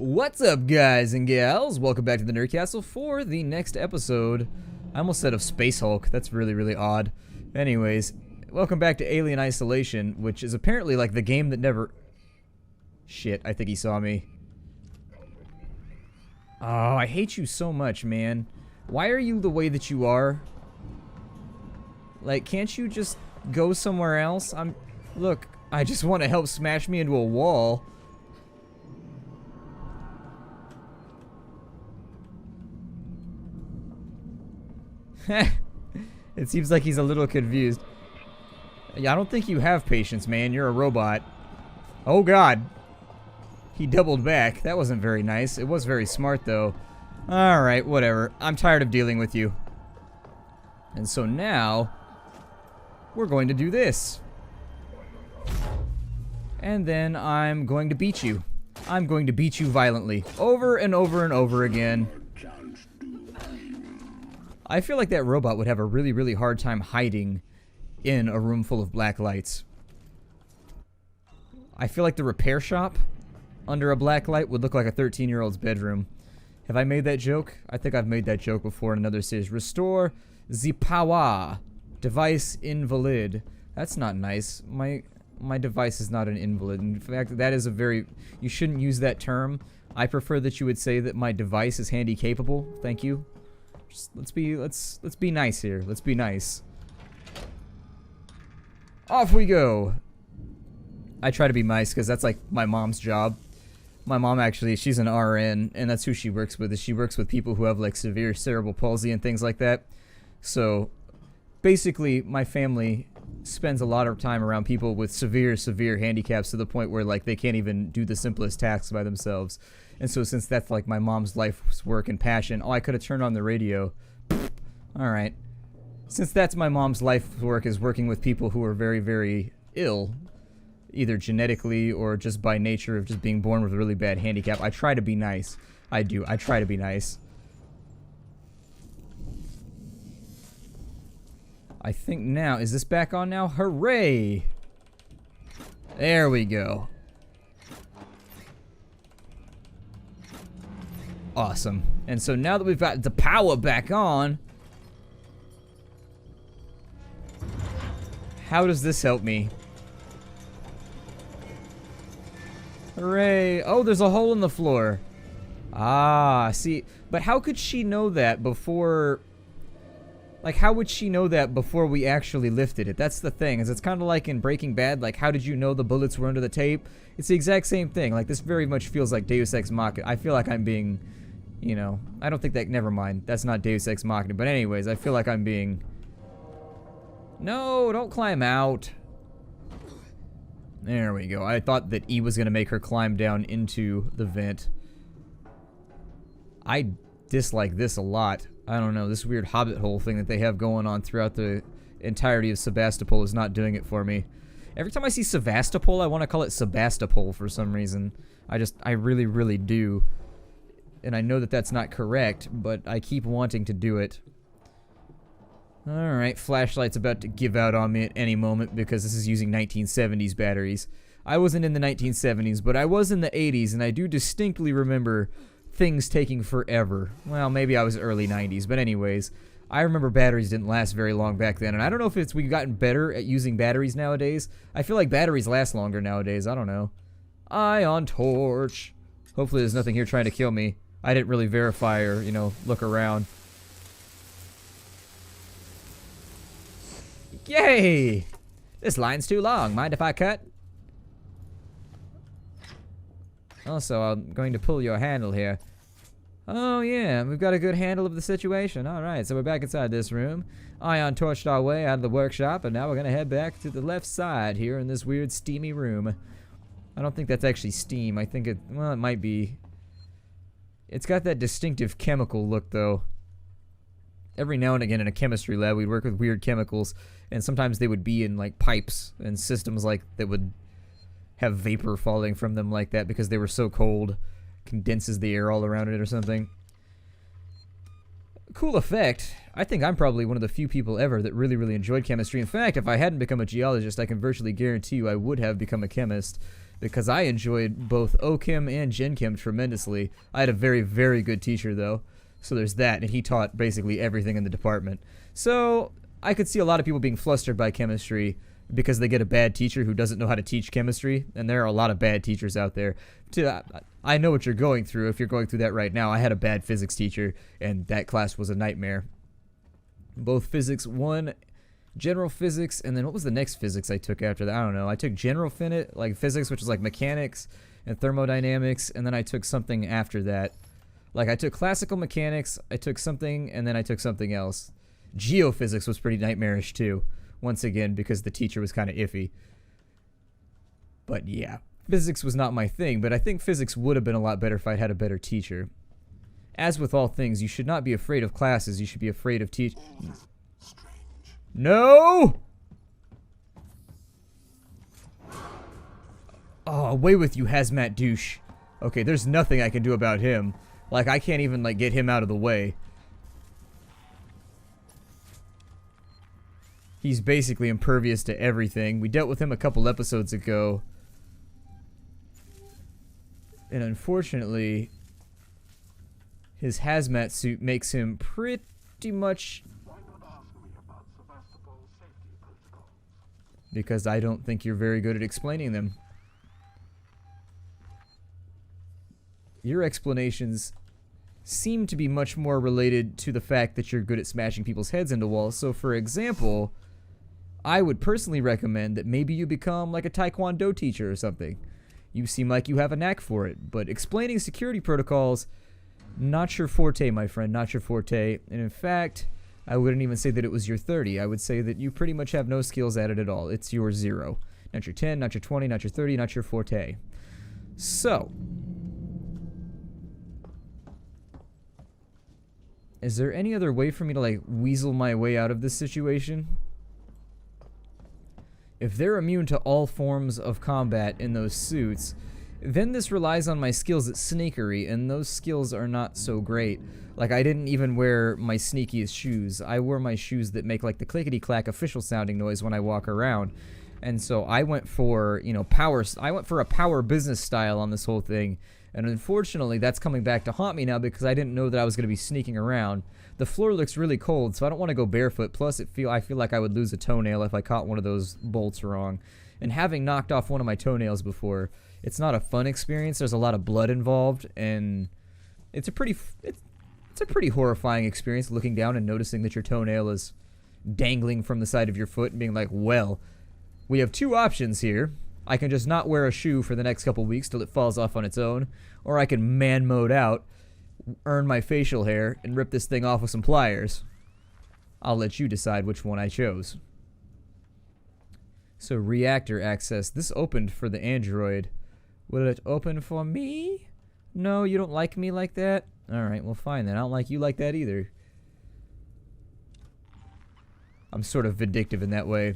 What's up, guys and gals? Welcome back to the Nerd Castle for the next episode. I almost said of Space Hulk. That's really, really odd. Anyways, welcome back to Alien Isolation, which is apparently like the game that never... Shit, I think he saw me. Oh, I hate you so much, man. Why are you the way that you are? Like, can't you just go somewhere else? Look, I just want to help smash me into a wall. It seems like he's a little confused. Yeah, I don't think you have patience, man. You're a robot. Oh, God. He doubled back. That wasn't very nice. It was very smart, though. Alright, whatever. I'm tired of dealing with you. And so now, we're going to do this. And then I'm going to beat you. I'm going to beat you violently. Over and over and over again. I feel like that robot would have a really, really hard time hiding in a room full of black lights. I feel like the repair shop under a black light would look like a 13-year-old's bedroom. Have I made that joke? I think I've made that joke before in another series. Restore the power. Device invalid. That's not nice. My device is not an invalid. In fact, that is a very... You shouldn't use that term. I prefer that you would say that my device is handy capable. Thank you. Just, let's be nice here. Let's be nice. Off we go. I try to be nice because that's like my mom's job. My mom actually, she's an RN, and that's who she works with. Is she works with people who have like severe cerebral palsy and things like that. So basically, my family spends a lot of time around people with severe handicaps to the point where like they can't even do the simplest tasks by themselves. And so since that's like my mom's life's work and passion, oh, I could have turned on the radio. Alright. Since that's my mom's life's work is working with people who are very, very ill, either genetically or just by nature of just being born with a really bad handicap, I try to be nice. I do. I try to be nice. I think now, is this back on now? Hooray! There we go. Awesome. And so now that we've got the power back on, how does this help me? Hooray. Oh, there's a hole in the floor. Ah, see. But how could she know that before... Like, how would she know that before we actually lifted it? That's the thing. Is it's kind of like in Breaking Bad. Like, how did you know the bullets were under the tape? It's the exact same thing. Like, this very much feels like Deus Ex Machina. I feel like I'm being... You know, I don't think that... Never mind. That's not Deus Ex Machina. But anyways, I feel like I'm being... No, don't climb out. There we go. I thought that E was going to make her climb down into the vent. I dislike this a lot. I don't know. This weird hobbit hole thing that they have going on throughout the entirety of Sebastopol is not doing it for me. Every time I see Sevastopol, I want to call it Sebastopol for some reason. I really, really do. And I know that that's not correct, but I keep wanting to do it. Alright, flashlight's about to give out on me at any moment because this is using 1970s batteries. I wasn't in the 1970s, but I was in the 80s, and I do distinctly remember things taking forever. Well, maybe I was early 90s, but anyways, I remember batteries didn't last very long back then, and I don't know if we've gotten better at using batteries nowadays. I feel like batteries last longer nowadays. I don't know. Ion torch. Hopefully there's nothing here trying to kill me. I didn't really verify or, you know, look around. Yay! This line's too long. Mind if I cut? Also, I'm going to pull your handle here. Oh yeah, we've got a good handle of the situation. Alright, so we're back inside this room. Ion torched our way out of the workshop, and now we're going to head back to the left side here in this weird steamy room. I don't think that's actually steam. I think it, well, it might be. It's got that distinctive chemical look, though. Every now and again in a chemistry lab, we'd work with weird chemicals, and sometimes they would be in, like, pipes and systems, like, that would have vapor falling from them like that because they were so cold. Condenses the air all around it or something. Cool effect. I think I'm probably one of the few people ever that really enjoyed chemistry. In fact, if I hadn't become a geologist, I can virtually guarantee you I would have become a chemist. because I enjoyed both OChem and Gen Chem tremendously. I had a very, very good teacher, though. So there's that, and he taught basically everything in the department. So I could see a lot of people being flustered by chemistry because they get a bad teacher who doesn't know how to teach chemistry, and there are a lot of bad teachers out there. I know what you're going through if you're going through that right now. I had a bad physics teacher, and that class was a nightmare. Both physics 1, general physics, and then what was the next physics I took after that? I don't know. I took general physics, which is like mechanics and thermodynamics, and then I took something after that. Like, I took classical mechanics, I took something, and then I took something else. Geophysics was pretty nightmarish, too. Once again, because the teacher was kind of iffy. But, yeah. Physics was not my thing, but I think physics would have been a lot better if I'd had a better teacher. As with all things, you should not be afraid of classes, you should be afraid of No! Oh, away with you, hazmat douche. Okay, there's nothing I can do about him. Like, I can't even, like, get him out of the way. He's basically impervious to everything. We dealt with him a couple episodes ago. And unfortunately, his hazmat suit makes him pretty much... Because I don't think you're very good at explaining them. Your explanations seem to be much more related to the fact that you're good at smashing people's heads into walls. So, for example, I would personally recommend that maybe you become like a Taekwondo teacher or something. You seem like you have a knack for it, but explaining security protocols, not your forte, my friend, not your forte. And in fact, I wouldn't even say that it was your 30. I would say that you pretty much have no skills at it at all. It's your 0. Not your 10, not your 20, not your 30, not your forte. So, is there any other way for me to, like, weasel my way out of this situation? If they're immune to all forms of combat in those suits, then this relies on my skills at sneakery, and those skills are not so great. Like, I didn't even wear my sneakiest shoes. I wore my shoes that make, like, the clickety-clack official sounding noise when I walk around. And so I went for, you know, I went for a power business style on this whole thing. And unfortunately, that's coming back to haunt me now because I didn't know that I was going to be sneaking around. The floor looks really cold, so I don't want to go barefoot. Plus, I feel like I would lose a toenail if I caught one of those bolts wrong. And having knocked off one of my toenails before, it's not a fun experience. There's a lot of blood involved, and it's a pretty horrifying experience looking down and noticing that your toenail is dangling from the side of your foot and being like, well, we have two options here. I can just not wear a shoe for the next couple weeks till it falls off on its own, or I can man mode out, earn my facial hair, and rip this thing off with some pliers. I'll let you decide which one I chose. So, reactor access. This opened for the android. Will it open for me? No, you don't like me like that? Alright, well fine then. I don't like you like that either. I'm sort of vindictive in that way.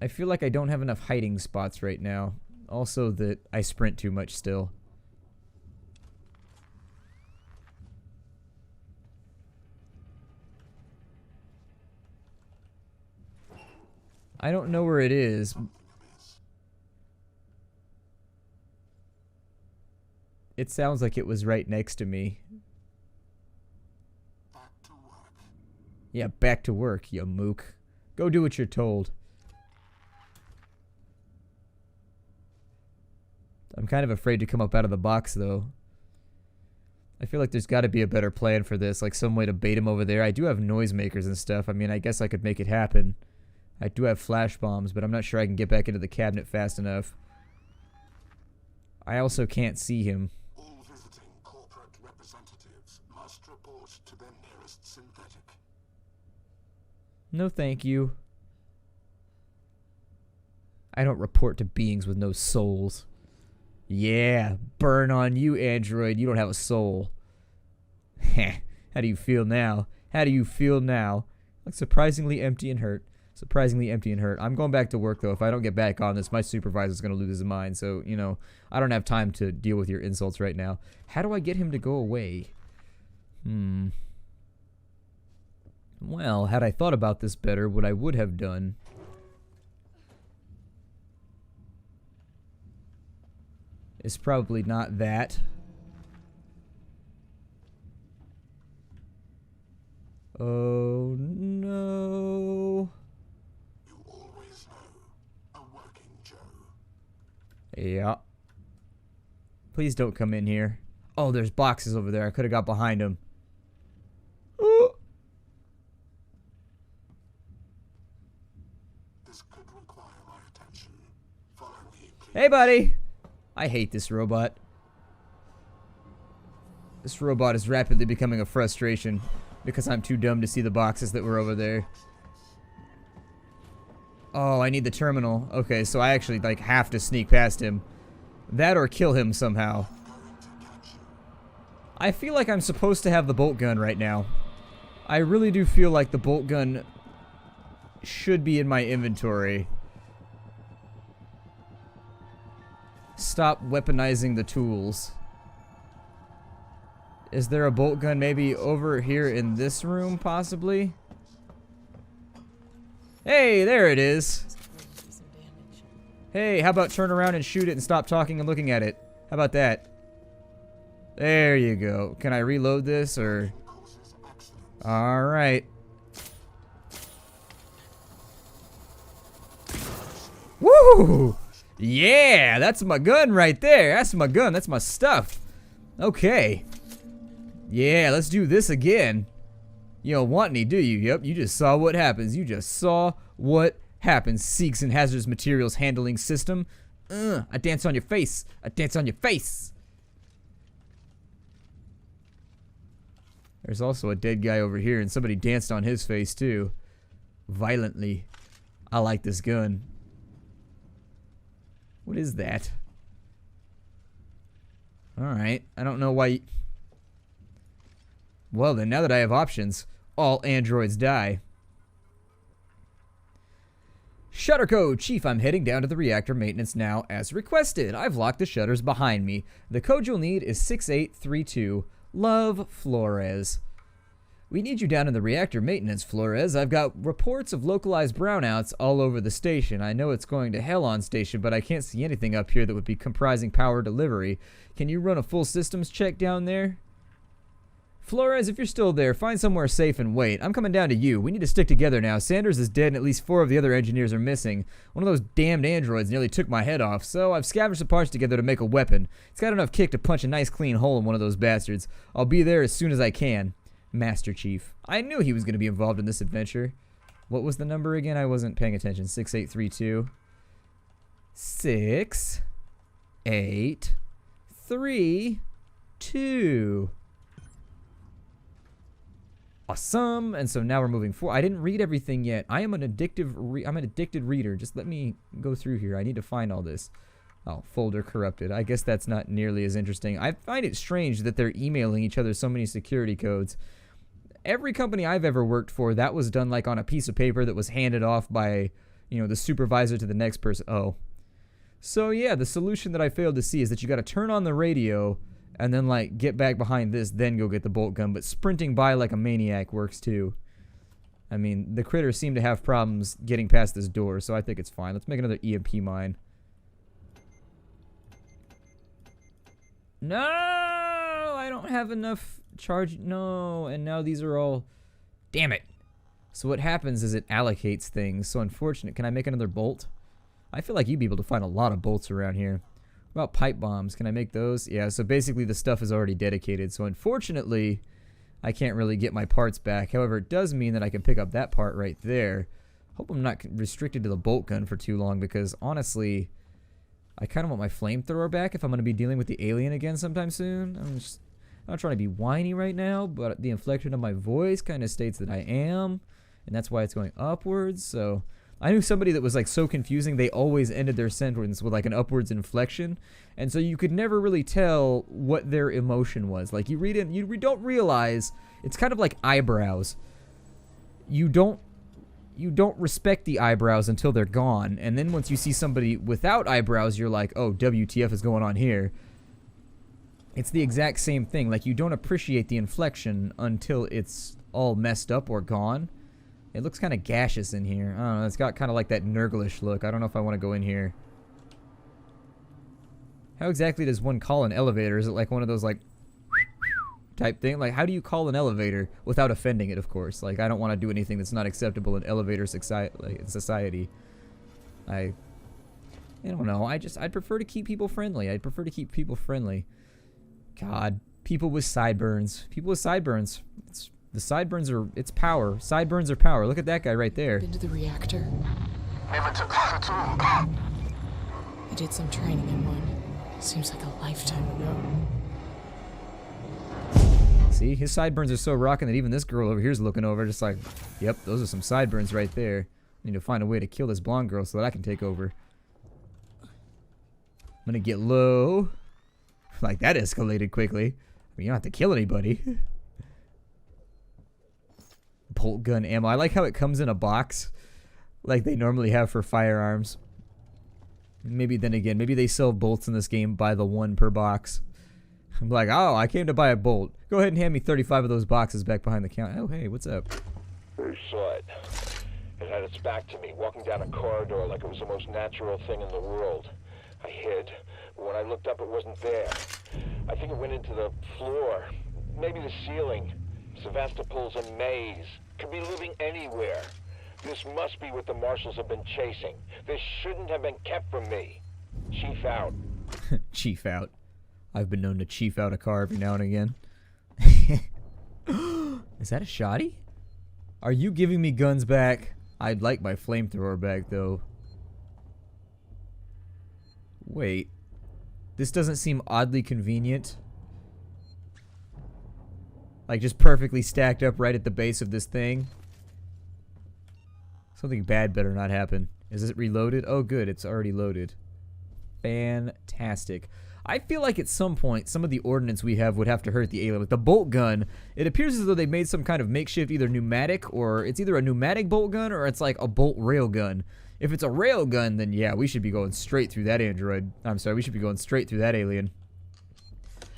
I feel like I don't have enough hiding spots right now. Also that I sprint too much still. I don't know where it is. It sounds like it was right next to me. Back to work. Yeah, back to work, you mook. Go do what you're told. I'm kind of afraid to come up out of the box, though. I feel like there's got to be a better plan for this, like some way to bait him over there. I do have noisemakers and stuff. I mean, I guess I could make it happen. I do have flash bombs, but I'm not sure I can get back into the cabinet fast enough. I also can't see him. All visiting corporate representatives must report to their nearest synthetic. No, thank you. I don't report to beings with no souls. Yeah, burn on you, android. You don't have a soul. Heh. How do you feel now? How do you feel now? Looks surprisingly empty and hurt. Surprisingly empty and hurt. I'm going back to work, though. If I don't get back on this, my supervisor's going to lose his mind. So, you know, I don't have time to deal with your insults right now. How do I get him to go away? Well, had I thought about this better, what I would have done is probably not that. Oh no. You always know a working Joe. Yeah. Please don't come in here. Oh, there's boxes over there. I could have got behind them. Ooh. This could require my attention. Follow me, please. Hey, buddy. I hate this robot. This robot is rapidly becoming a frustration because I'm too dumb to see the boxes that were over there. Oh, I need the terminal. Okay, so I actually like have to sneak past him. That or kill him somehow. I feel like I'm supposed to have the bolt gun right now. I really do feel like the bolt gun should be in my inventory. Stop weaponizing the tools. Is there a bolt gun maybe over here in this room, possibly? Hey, there it is. Hey, how about turn around and shoot it and stop talking and looking at it? How about that? There you go. Can I reload this or? Alright. Woo! Yeah, that's my gun right there. That's my gun. That's my stuff. Okay. Yeah, let's do this again. You don't want any, do you? Yep, you just saw what happens. You just saw what happens. Seeks and hazardous materials handling system. I dance on your face. I dance on your face. There's also a dead guy over here, and somebody danced on his face too. Violently. I like this gun. What is that? Alright, I don't know why. Well then, now that I have options, all androids die. Shutter code. Chief, I'm heading down to the reactor maintenance now as requested. I've locked the shutters behind me. The code you'll need is 6832. Love, Flores. We need you down in the reactor maintenance, Flores. I've got reports of localized brownouts all over the station. I know it's going to hell on station, but I can't see anything up here that would be comprising power delivery. Can you run a full systems check down there? Flores, if you're still there, find somewhere safe and wait. I'm coming down to you. We need to stick together now. Sanders is dead and at least 4 of the other engineers are missing. One of those damned androids nearly took my head off, so I've scavenged the parts together to make a weapon. It's got enough kick to punch a nice clean hole in one of those bastards. I'll be there as soon as I can. Master Chief. I knew he was going to be involved in this adventure. What was the number again? I wasn't paying attention. 6832. 6 8 3 2. Awesome. And so now we're moving forward. I didn't read everything yet. I am an addicted reader. Just let me go through here. I need to find all this. Oh, folder corrupted. I guess that's not nearly as interesting. I find it strange that they're emailing each other so many security codes. Every company I've ever worked for, that was done like on a piece of paper that was handed off by, you know, the supervisor to the next person. Oh. So yeah, the solution that I failed to see is that you got to turn on the radio and then like get back behind this, then go get the bolt gun. But sprinting by like a maniac works too. I mean, the critters seem to have problems getting past this door, so I think it's fine. Let's make another EMP mine. No, I don't have enough charge. No, and now these are all. Damn it. So what happens is it allocates things. So unfortunate. Can I make another bolt? I feel like you'd be able to find a lot of bolts around here. What about pipe bombs? Can I make those? Yeah, so basically the stuff is already dedicated. So unfortunately, I can't really get my parts back. However, it does mean that I can pick up that part right there. Hope I'm not restricted to the bolt gun for too long because honestly, I kind of want my flamethrower back if I'm going to be dealing with the alien again sometime soon. I'm not trying to be whiny right now, but the inflection of my voice kind of states that I am, and that's why it's going upwards. So I knew somebody that was like so confusing, they always ended their sentence with like an upwards inflection, and so you could never really tell what their emotion was. Like you read it, you don't realize it's kind of like eyebrows. You don't respect the eyebrows until they're gone, and then once you see somebody without eyebrows, you're like, oh, WTF is going on here. It's the exact same thing. Like you don't appreciate the inflection until it's all messed up or gone. It looks kind of gaseous in here. I don't know. It's got kind of like that Nurglish look. I don't know if I want to go in here. How exactly does one call an elevator? Is it like one of those like type thing? Like, how do you call an elevator without offending it, of course? Like, I don't want to do anything that's not acceptable in elevator society. I don't know. I'd prefer to keep people friendly. I'd prefer to keep people friendly. God, people with sideburns. People with sideburns. The sideburns are, it's power. Sideburns are power. Look at that guy right there. Been to the reactor. Never took that at all. I did some training in one. Seems like a lifetime ago. See, his sideburns are so rocking that even this girl over here is looking over, just like, yep, those are some sideburns right there. I need to find a way to kill this blonde girl so that I can take over. I'm gonna get low. Like, that escalated quickly. I mean, you don't have to kill anybody. Bolt gun ammo. I like how it comes in a box, like they normally have for firearms. Maybe then again, maybe they sell bolts in this game by the one per box. I'm like, oh, I came to buy a bolt. Go ahead and hand me 35 of those boxes back behind the counter. Oh, hey, what's up? I saw it. It had its back to me, walking down a corridor like it was the most natural thing in the world. I hid, but when I looked up, it wasn't there. I think it went into the floor, maybe the ceiling. Sevastopol's a maze. Could be living anywhere. This must be what the marshals have been chasing. This shouldn't have been kept from me. Chief out. Chief out. I've been known to chief out a car every now and again. Is that a shotty? Are you giving me guns back? I'd like my flamethrower back, though. Wait. This doesn't seem oddly convenient. Like, just perfectly stacked up right at the base of this thing. Something bad better not happen. Is it reloaded? Oh, good. It's already loaded. Fantastic. I feel like at some point, some of the ordnance we have would have to hurt the alien. With the bolt gun, it appears as though they made some kind of makeshift, either pneumatic, or it's either a pneumatic bolt gun, or it's like a bolt rail gun. If it's a rail gun, then yeah, we should be going straight through that android. I'm sorry, we should be going straight through that alien.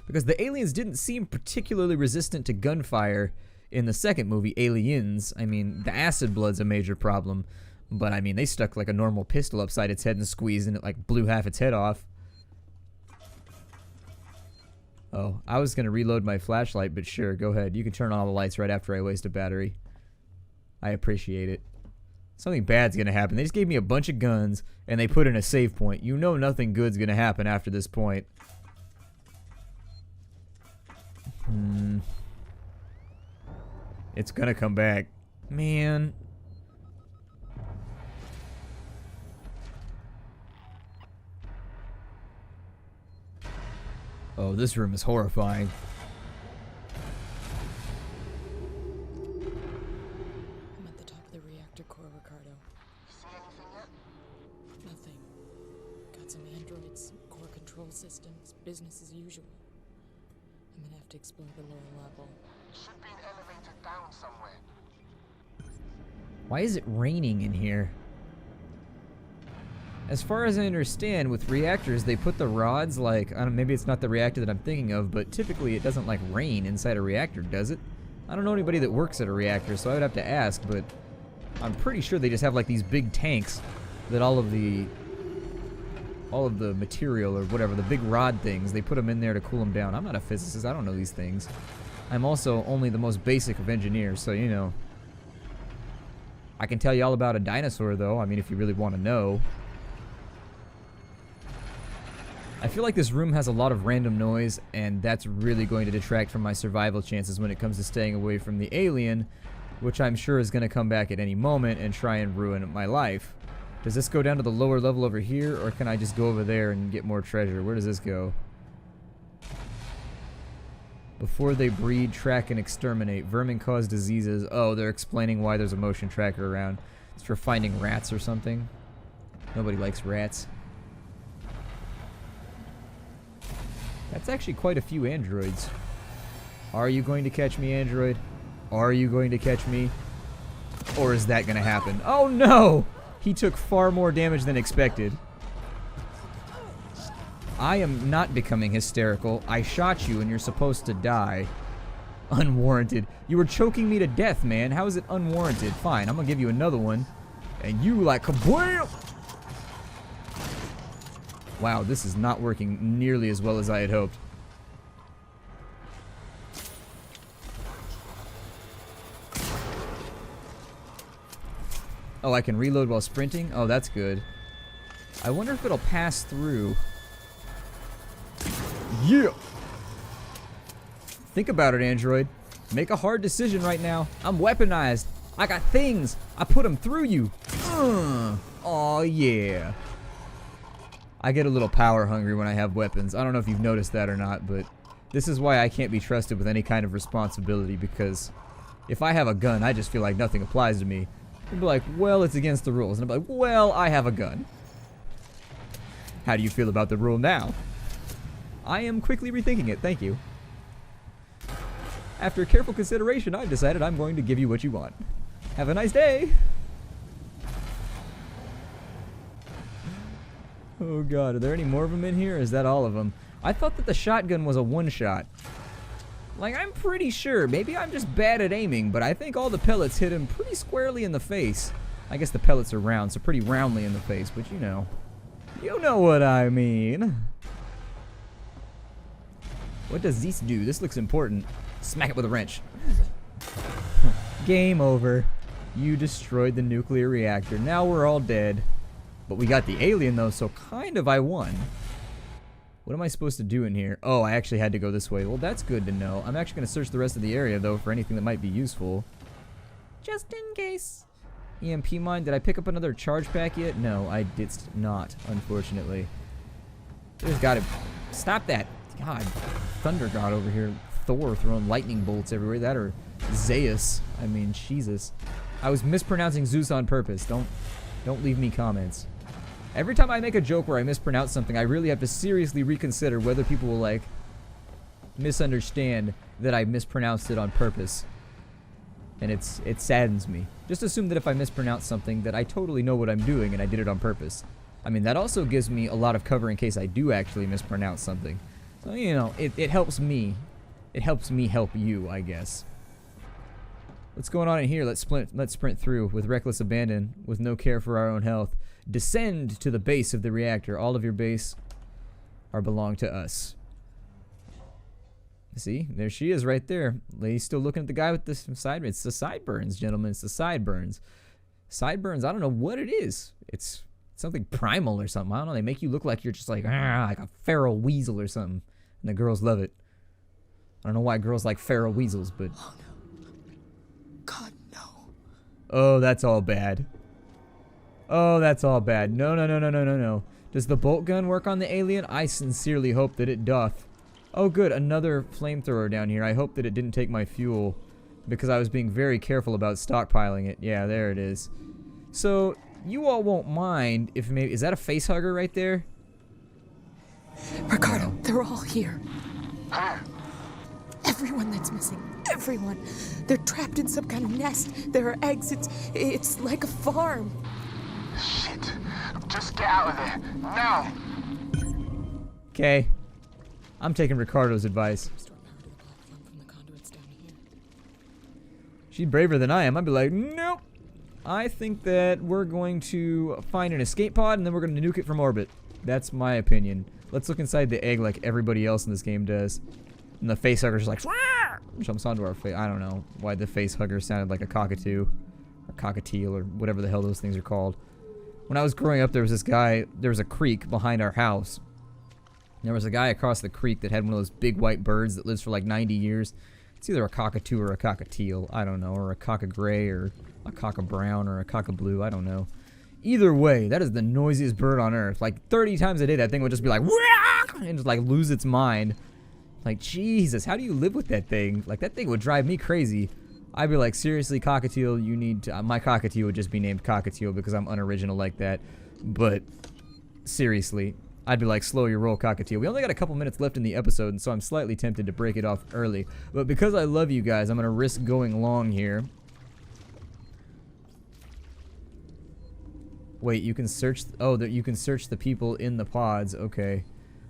Because the aliens didn't seem particularly resistant to gunfire in the second movie, Aliens. I mean, the acid blood's a major problem. But, I mean, they stuck like a normal pistol upside its head and squeezed, and it like blew half its head off. Oh, I was going to reload my flashlight, but sure, go ahead. You can turn on all the lights right after I waste a battery. I appreciate it. Something bad's going to happen. They just gave me a bunch of guns, and they put in a save point. You know nothing good's going to happen after this point. It's gonna come back. Man. Oh, this room is horrifying. I'm at the top of the reactor core, Ricardo. See anything yet? Nothing. Got some androids, some core control systems, business as usual. I'm gonna have to explore the lower level. Should be an elevator down somewhere. Why is it raining in here? As far as I understand, with reactors, they put the rods, like, I don't know, maybe it's not the reactor that I'm thinking of, but typically it doesn't, like, rain inside a reactor, does it? I don't know anybody that works at a reactor, so I would have to ask, but I'm pretty sure they just have, like, these big tanks that all of the material or whatever, the big rod things, they put them in there to cool them down. I'm not a physicist, I don't know these things. I'm also only the most basic of engineers, so, you know. I can tell you all about a dinosaur, though, I mean, if you really want to know. I feel like this room has a lot of random noise, and that's really going to detract from my survival chances when it comes to staying away from the alien, which I'm sure is going to come back at any moment and try and ruin my life. Does this go down to the lower level over here, or can I just go over there and get more treasure? Where does this go? Before they breed, track, and exterminate. Vermin cause diseases. Oh, they're explaining why there's a motion tracker around. It's for finding rats or something. Nobody likes rats. That's actually quite a few androids. Are you going to catch me, android? Are you going to catch me? Or is that going to happen? Oh no! He took far more damage than expected. I am not becoming hysterical. I shot you and you're supposed to die. Unwarranted. You were choking me to death, man. How is it unwarranted? Fine, I'm going to give you another one. And you like kablam! Wow, this is not working nearly as well as I had hoped. Oh, I can reload while sprinting? Oh, that's good. I wonder if it'll pass through. Yeah! Think about it, Android. Make a hard decision right now. I'm weaponized. I got things. I put them through you. Oh yeah. I get a little power hungry when I have weapons. I don't know if you've noticed that or not, but this is why I can't be trusted with any kind of responsibility, because if I have a gun, I just feel like nothing applies to me. I'd be like, well, it's against the rules. And I'd be like, well, I have a gun. How do you feel about the rule now? I am quickly rethinking it, thank you. After careful consideration, I've decided I'm going to give you what you want. Have a nice day! Oh god, are there any more of them in here? Or is that all of them? I thought that the shotgun was a one-shot. Like, I'm pretty sure. Maybe I'm just bad at aiming, but I think all the pellets hit him pretty squarely in the face. I guess the pellets are round, so pretty roundly in the face, but you know. You know what I mean. What does this do? This looks important. Smack it with a wrench. Game over. You destroyed the nuclear reactor. Now we're all dead. But we got the alien though, so kind of I won. What am I supposed to do in here? Oh, I actually had to go this way. Well, that's good to know. I'm actually going to search the rest of the area though for anything that might be useful. Just in case. EMP mine. Did I pick up another charge pack yet? No, I did not, unfortunately. There's gotta... Stop that. God. Thunder God over here. Thor throwing lightning bolts everywhere. That or Zeus. I mean, Jesus. I was mispronouncing Zeus on purpose. Don't leave me comments. Every time I make a joke where I mispronounce something, I really have to seriously reconsider whether people will, like, misunderstand that I mispronounced it on purpose. And it saddens me. Just assume that if I mispronounce something, that I totally know what I'm doing and I did it on purpose. I mean, that also gives me a lot of cover in case I do actually mispronounce something. So, you know, it helps me. It helps me help you, I guess. What's going on in here? Let's sprint through with reckless abandon, with no care for our own health. Descend to the base of the reactor. All of your base belong to us. See, there she is right there. Lady's still looking at the guy with the sideburns. It's the sideburns, gentlemen. It's the sideburns. Sideburns, I don't know what it is. It's something primal or something. I don't know. They make you look like you're just like a feral weasel or something. And the girls love it. I don't know why girls like feral weasels, but... Oh, no. God, no. Oh, that's all bad. Oh, that's all bad. No, no, no, no, no, no, no. Does the bolt gun work on the alien? I sincerely hope that it doth. Oh, good. Another flamethrower down here. I hope that it didn't take my fuel, because I was being very careful about stockpiling it. Yeah, there it is. So, you all won't mind if maybe... Is that a face hugger right there? Ricardo, they're all here. Huh? Everyone that's missing. Everyone. They're trapped in some kind of nest. There are eggs. It's like a farm. Shit. Just get out of there. Now. Okay. I'm taking Ricardo's advice. Restore power to the platform from the conduits down here. She's braver than I am. I'd be like, nope. I think that we're going to find an escape pod and then we're going to nuke it from orbit. That's my opinion. Let's look inside the egg like everybody else in this game does. And the face hugger's just like, jumps onto our face. I don't know why the face hugger sounded like a cockatoo. Or cockatiel or whatever the hell those things are called. When I was growing up, there was this guy, there was a creek behind our house. There was a guy across the creek that had one of those big white birds that lives for like 90 years. It's either a cockatoo or a cockatiel, I don't know, or a cockagray or a cockabrown or a cockablue, I don't know. Either way, that is the noisiest bird on earth. Like 30 times a day that thing would just be like, and just like lose its mind. Like, Jesus, how do you live with that thing? Like, that thing would drive me crazy. I'd be like, seriously, cockatiel, you need to... my cockatiel would just be named cockatiel because I'm unoriginal like that. But, seriously, I'd be like, slow your roll, cockatiel. We only got a couple minutes left in the episode, and so I'm slightly tempted to break it off early. But because I love you guys, I'm going to risk going long here. Wait, you can search... Oh, you can search the people in the pods. Okay.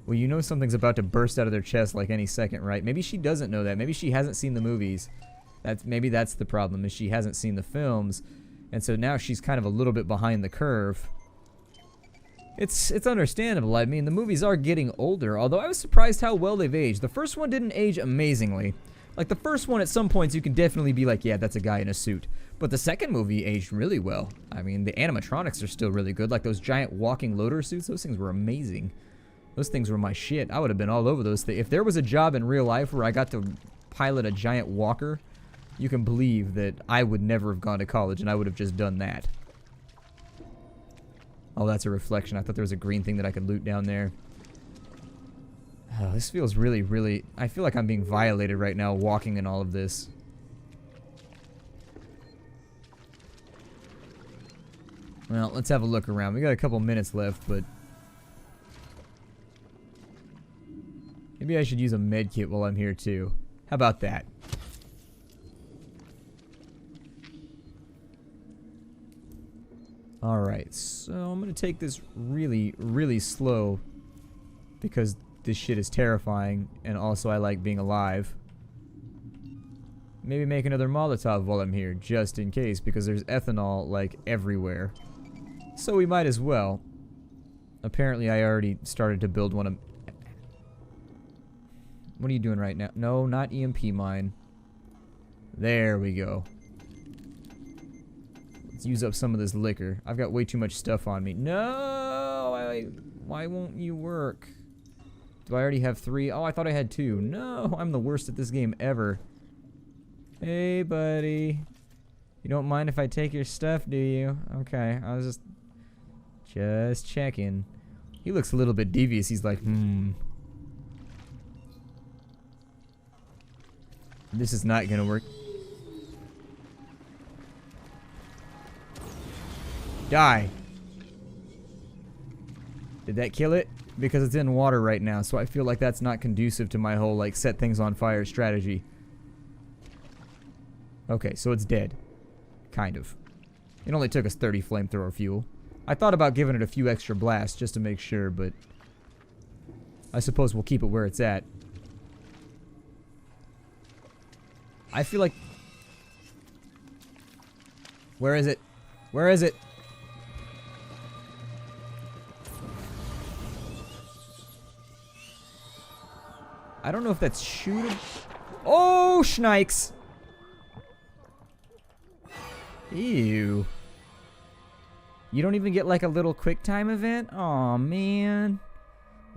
Well, you know something's about to burst out of their chest like any second, right? Maybe she doesn't know that. Maybe she hasn't seen the movies. Maybe that's the problem, is she hasn't seen the films. And so now she's kind of a little bit behind the curve. It's understandable. I mean, the movies are getting older, although I was surprised how well they've aged. The first one didn't age amazingly. Like, the first one, at some points, you can definitely be like, yeah, that's a guy in a suit. But the second movie aged really well. I mean, the animatronics are still really good. Like, those giant walking loader suits, those things were amazing. Those things were my shit. I would have been all over those things. If there was a job in real life where I got to pilot a giant walker, you can believe that I would never have gone to college and I would have just done that. Oh, that's a reflection. I thought there was a green thing that I could loot down there. Oh, this feels really, really... I feel like I'm being violated right now walking in all of this. Well, let's have a look around. We got a couple minutes left, but... maybe I should use a med kit while I'm here, too. How about that? Alright, so I'm going to take this really, really slow because this shit is terrifying and also I like being alive. Maybe make another Molotov while I'm here, just in case, because there's ethanol, like, everywhere. So we might as well. Apparently I already started to build one of... What are you doing right now? No, not EMP mine. There we go. Let's use up some of this liquor. I've got way too much stuff on me. No! Why won't you work? Do I already have 3? Oh, I thought I had 2. No, I'm the worst at this game ever. Hey, buddy. You don't mind if I take your stuff, do you? Okay, I was just checking. He looks a little bit devious. He's like, this is not gonna work. Die. Did that kill it? Because it's in water right now, so I feel like that's not conducive to my whole, like, set things on fire strategy. Okay, so it's dead. Kind of. It only took us 30 flamethrower fuel. I thought about giving it a few extra blasts just to make sure, but I suppose we'll keep it where it's at. I feel like... Where is it? Where is it? I don't know if that's shooting. Oh, shnikes! Ew. You don't even get like a little quick time event? Aw, man.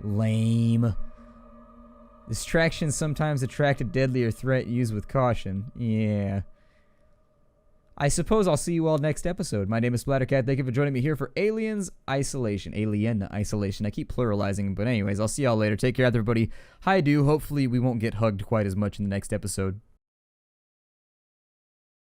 Lame. Distractions sometimes attract a deadlier threat. Used with caution. Yeah. I suppose I'll see you all next episode. My name is Splattercat. Thank you for joining me here for Aliens Isolation. Alien Isolation. I keep pluralizing, but anyways, I'll see y'all later. Take care, everybody. Hi, do. Hopefully we won't get hugged quite as much in the next episode.